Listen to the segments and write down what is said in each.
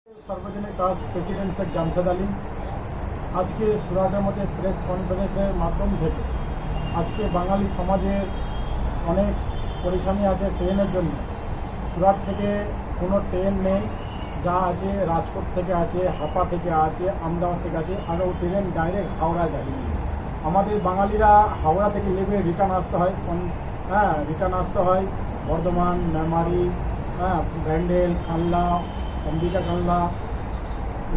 सार्वजनिक trust president Sheikh Jamshed Ali আজকে সুরাটের মধ্যে প্রেস কনফারেন্সের মাধ্যম থেকে আজকে বাঙালি সমাজের অনেক পরেশানি আছে ট্রেনের জন্য। সুরাট থেকে কোনো ট্রেন নেই, যা আছে রাজকোট থেকে আছে, হাপা থেকে আছে, আমদাবাদ থেকে আছে, আর ও ট্রেন ডাইরেক্ট হাওড়া যায়। আমাদের বাঙালিরা হাওড়া থেকে নেমে রিটার্ন আসতে হয়, রিটার্ন আসতে হয় বর্ধমান, মেমারি, ব্যান্ডেল, কানলা, অম্বিকা কানলা,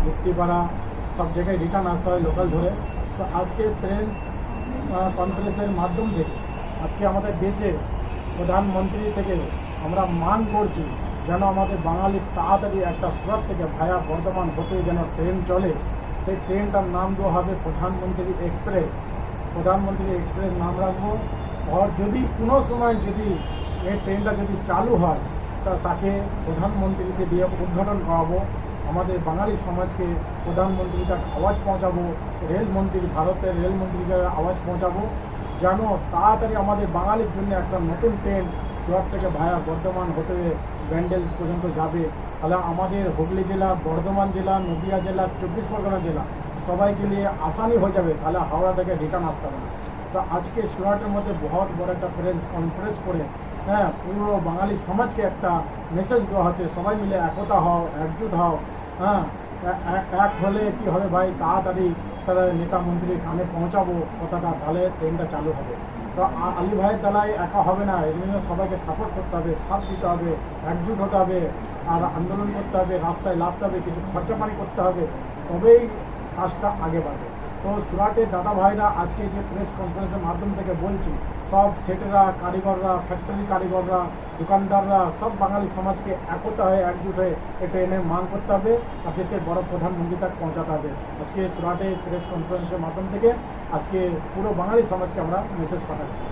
গুপ্তিপাড়া সব জায়গায় রিটার্ন আসতে হয় লোকাল ধরে। তো আজকে প্রেস কনফারেন্সের মাধ্যম থেকে আজকে আমাদের দেশের প্রধানমন্ত্রী থেকে আমরা মান করছি যেন আমাদের বাঙালি তাড়াতাড়ি একটা সুরাট থেকে ভায়া বর্ধমান হতে যেন ট্রেন চলে। সেই ট্রেনটার নাম দেওয়া হবে প্রধানমন্ত্রী এক্সপ্রেস। প্রধানমন্ত্রী এক্সপ্রেস নাম রাখবো। আর যদি কোনো সময় যদি এই ট্রেনটা যদি চালু হয় তা তাকে প্রধানমন্ত্রীকে দিয়ে উদ্ঘাটন করাবো। আমাদের বাঙালি সমাজকে প্রধানমন্ত্রী তার আওয়াজ পৌঁছাবো, রেলমন্ত্রী ভারতের রেলমন্ত্রীকে আওয়াজ পৌঁছাবো যেন তাড়াতাড়ি আমাদের বাঙালির জন্য একটা নতুন ট্রেন সুরাট থেকে ভায়া বর্ধমান হতে ব্যান্ডেল পর্যন্ত যাবে। তাহলে আমাদের হুগলি জেলা, বর্ধমান জেলা, নদিয়া জেলা, 24 পরগনা জেলা সবাইকে নিয়ে আসানি হয়ে যাবে। তাহলে হাওড়া থেকে রিটার্ন আসতে হবে না। তো আজকে সুরাটের মধ্যে বহুত বড় একটা প্রেস কনফারেন্স করে পুরো বাঙালি সমাজকে একটা মেসেজ দেওয়া হচ্ছে, সবাই মিলে একতা হও, একজুট হও। এক হলে কি হবে ভাই, তাড়াতাড়ি তারা নেতা মন্ত্রীর কানে পৌঁছাবো কথাটা, তাহলে ট্রেনটা চালু হবে। তো আলী ভাইয়ের দ্বারাই একা হবে না, এই জন্য সবাইকে সাপোর্ট করতে হবে, সাথ দিতে হবে, একজুট হতে হবে, আর আন্দোলন করতে হবে, রাস্তায় লাভতে হবে, কিছু খরচা পানি করতে হবে, তবেই কাজটা আগে বাড়বে। তো সুরাটের দাদা ভাইরা আজকে যে প্রেস কনফারেন্সের মাধ্যম থেকে বলছি, সব সেটেরা, কারিগররা, ফ্যাক্টরি কারিগররা, দোকানদাররা সব বাঙালি সমাজকে একতা হয়ে একজুট হয়ে এটা এনে মান করতে হবে আর দেশের বড় প্রধানমন্ত্রী তাকে পৌঁছাতে হবে। আজকে সুরাটে প্রেস কনফারেন্সের মাধ্যম থেকে আজকে পুরো বাঙালি সমাজকে আমরা মেসেজ পাঠাচ্ছি।